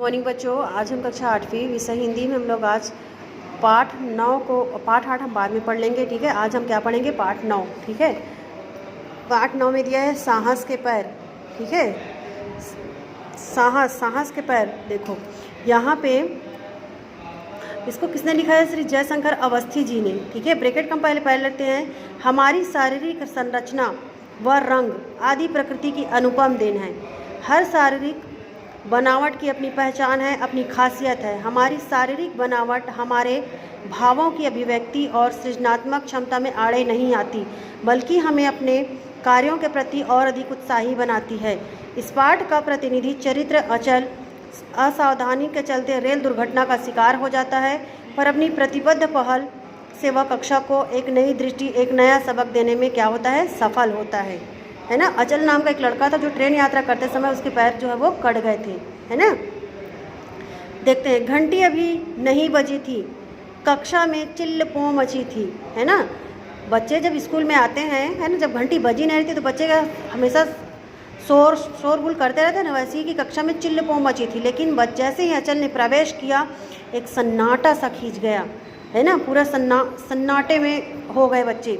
Morning बच्चों। आज हम कक्षा 8वीं विषय हिंदी में हम लोग आज पाठ 8 हम बाद में पढ़ लेंगे, ठीक है। आज हम क्या पढ़ेंगे? पाठ 9, ठीक है। पाठ 9 में दिया है साहस के पैर, ठीक है। साहस के पैर। देखो यहाँ पे इसको किसने लिखा है? श्री जयशंकर अवस्थी जी ने, ठीक है। ब्रैकेट हम पहले लेते हैं। हमारी शारीरिक संरचना व रंग आदि प्रकृति की अनुपम देन है। हर शारीरिक बनावट की अपनी पहचान है, अपनी खासियत है। हमारी शारीरिक बनावट हमारे भावों की अभिव्यक्ति और सृजनात्मक क्षमता में आड़े नहीं आती, बल्कि हमें अपने कार्यों के प्रति और अधिक उत्साही बनाती है। इस पाठ का प्रतिनिधि चरित्र अचल असावधानी के चलते रेल दुर्घटना का शिकार हो जाता है, पर अपनी प्रतिबद्ध पहल से वह कक्षा को एक नई दृष्टि, एक नया सबक देने में क्या होता है? सफल होता है ना। अचल नाम का एक लड़का था जो ट्रेन यात्रा करते समय उसके पैर जो है वो कट गए थे, है ना। देखते हैं। घंटी अभी नहीं बजी थी, कक्षा में चिल्ल पों मची थी, है ना। बच्चे जब स्कूल में आते हैं, है ना, जब घंटी बजी नहीं रहती तो बच्चे का हमेशा शोरगुल करते रहते हैं ना, वैसे ही कि कक्षा में चिल्ल पों मची थी। लेकिन जैसे ही अचल ने प्रवेश किया, एक सन्नाटा सा खींच गया, है ना। पूरा सन्नाटे में हो गए बच्चे।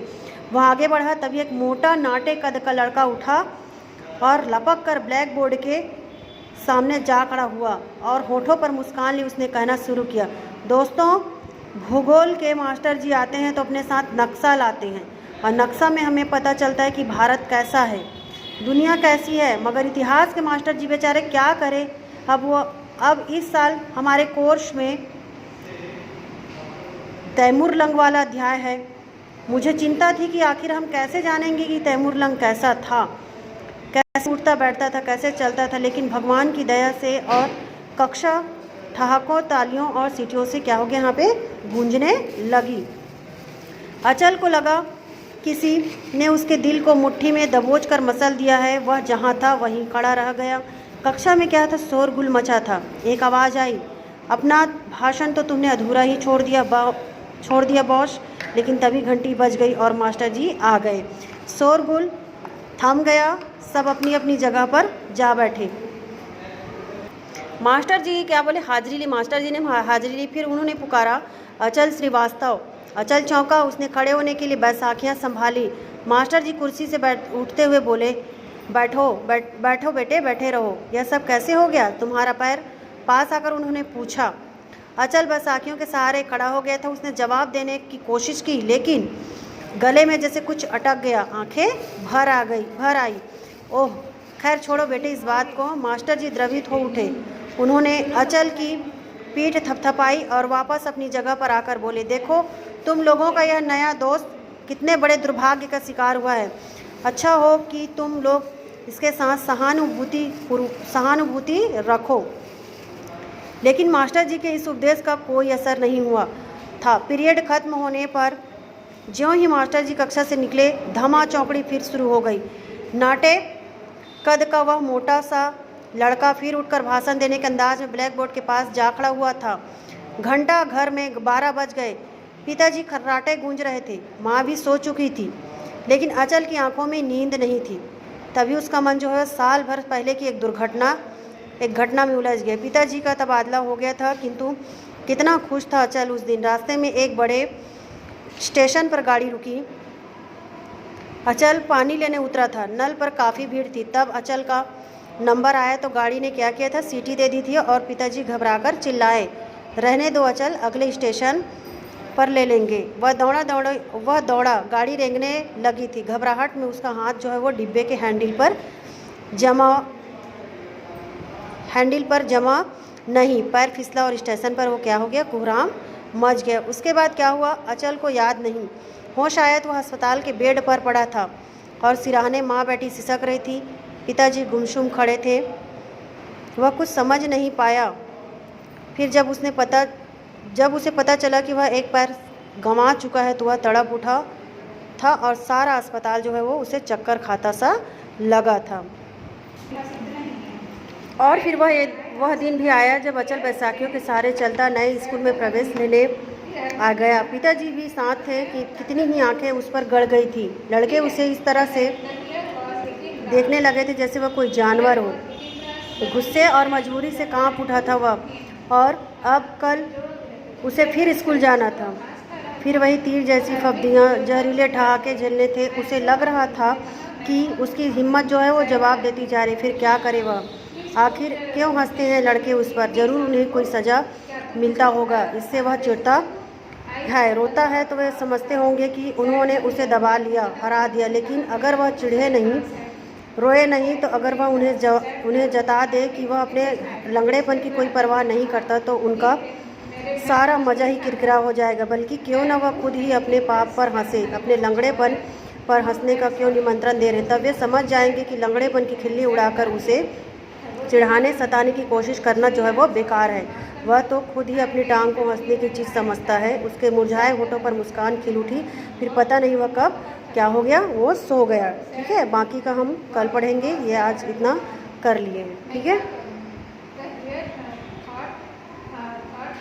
वह आगे बढ़ा, तभी एक मोटा नाटे कद का लड़का उठा और लपक कर ब्लैक बोर्ड के सामने जा खड़ा हुआ और होठों पर मुस्कान ली उसने कहना शुरू किया, दोस्तों, भूगोल के मास्टर जी आते हैं तो अपने साथ नक्शा लाते हैं, और नक्शा में हमें पता चलता है कि भारत कैसा है, दुनिया कैसी है। मगर इतिहास के मास्टर जी बेचारे क्या करें। अब इस साल हमारे कोर्स में तैमूरलंग वाला अध्याय है। मुझे चिंता थी कि आखिर हम कैसे जानेंगे कि तैमूरलंग कैसा था, कैसे उठता बैठता था, कैसे चलता था। लेकिन भगवान की दया से और कक्षा ठहाकों, तालियों और सीटियों से क्या हो गया? यहाँ पे गूंजने लगी। अचल को लगा किसी ने उसके दिल को मुट्ठी में दबोच कर मसल दिया है। वह जहाँ था वहीं खड़ा रह गया। कक्षा में क्या था? शोरगुल मचा था। एक आवाज़ आई, अपना भाषण तो तुमने अधूरा ही छोड़ दिया बॉस। लेकिन तभी घंटी बज गई और मास्टर जी आ गए। शोरगुल थम गया, सब अपनी अपनी जगह पर जा बैठे। मास्टर जी क्या बोले? हाजिरी ली। मास्टर जी ने हाजिरी ली। फिर उन्होंने पुकारा, अचल श्रीवास्तव। अचल चौंका। उसने खड़े होने के लिए बैसाखियाँ संभाली। मास्टर जी कुर्सी से उठते हुए बोले, बैठो बेटे, बैठे रहो। यह सब कैसे हो गया तुम्हारा पैर? पास आकर उन्होंने पूछा। अचल बैसाखियों के सहारे खड़ा हो गया था। उसने जवाब देने की कोशिश की, लेकिन गले में जैसे कुछ अटक गया, आंखें भर आई। ओह, खैर छोड़ो बेटे इस बात को। मास्टर जी द्रवित हो उठे। उन्होंने अचल की पीठ थपथपाई और वापस अपनी जगह पर आकर बोले, देखो तुम लोगों का यह नया दोस्त कितने बड़े दुर्भाग्य का शिकार हुआ है। अच्छा हो कि तुम लोग इसके साथ सहानुभूति रखो। लेकिन मास्टर जी के इस उपदेश का कोई असर नहीं हुआ था। पीरियड खत्म होने पर ज्यों ही मास्टर जी कक्षा से निकले, धमा चौकड़ी फिर शुरू हो गई। नाटे कद का वह मोटा सा लड़का फिर उठकर भाषण देने के अंदाज में ब्लैक बोर्ड के पास जा खड़ा हुआ था। घंटा घर में 12 बज गए। पिताजी खर्राटे गूंज रहे थे। माँ भी सो चुकी थी, लेकिन अचल की आंखों में नींद नहीं थी। तभी उसका मन जो है साल भर पहले की एक घटना में उलझ गया। पिताजी का तबादला हो गया था, किंतु कितना खुश था अचल उस दिन। रास्ते में एक बड़े स्टेशन पर गाड़ी रुकी। अचल पानी लेने उतरा था। नल पर काफ़ी भीड़ थी। तब अचल का नंबर आया तो गाड़ी ने क्या किया था? सीटी दे दी थी और पिताजी घबराकर चिल्लाए, रहने दो अचल, अगले स्टेशन पर ले लेंगे। वह दौड़ा। गाड़ी रेंगने लगी थी। घबराहट में उसका हाथ जो है वो डिब्बे के हैंडल पर जमा नहीं। पैर फिसला और स्टेशन पर वो क्या हो गया? कोहराम मच गया। उसके बाद क्या हुआ अचल को याद नहीं। होश आया तो वह अस्पताल के बेड पर पड़ा था और सिराहने माँ बेटी सिसक रही थी। पिताजी गुमसुम खड़े थे। वह कुछ समझ नहीं पाया। फिर जब उसे पता चला कि वह एक पैर गंवा चुका है तो वह तड़प उठा था और सारा अस्पताल जो है वो उसे चक्कर खाता सा लगा था। और फिर वह दिन भी आया जब अचल बैसाखियों के सहारे चलता नए स्कूल में प्रवेश लेने आ गया। पिताजी भी साथ थे कि कितनी ही आंखें उस पर गड़ गई थी। लड़के उसे इस तरह से देखने लगे थे जैसे वह कोई जानवर हो। गुस्से और मजबूरी से कांप उठा था वह, और अब कल उसे फिर स्कूल जाना था। फिर वही तीर जैसी फब्दियाँ, जहरीले ठहाके झेलने थे। उसे लग रहा था कि उसकी हिम्मत जो है वो जवाब देती जा रही। फिर क्या करे वह? आखिर क्यों हंसते हैं लड़के उस पर? ज़रूर उन्हें कोई सज़ा मिलता होगा। इससे वह चिढ़ता है, रोता है तो वे समझते होंगे कि उन्होंने उसे दबा लिया, हरा दिया। लेकिन अगर वह चिढ़े नहीं, रोए नहीं, तो अगर वह उन्हें जता दे कि वह अपने लंगड़ेपन की कोई परवाह नहीं करता, तो उनका सारा मज़ा ही किरकिरा हो जाएगा। बल्कि क्यों न वह खुद ही अपने पाप पर हंसे, अपने लंगड़ेपन पर हंसने का क्यों निमंत्रण दे रहे। तब वे समझ जाएंगे कि लंगड़ेपन की खिल्ली उड़ाकर उसे चिढ़ाने सताने की कोशिश करना जो है वो बेकार है। वह तो खुद ही अपनी टांग को हंसने की चीज़ समझता है। उसके मुरझाए होठों पर मुस्कान खिल उठी। फिर पता नहीं वह कब क्या हो गया, वो सो गया। ठीक है, बाकी का हम कल पढ़ेंगे। ये आज इतना कर लिए, ठीक है।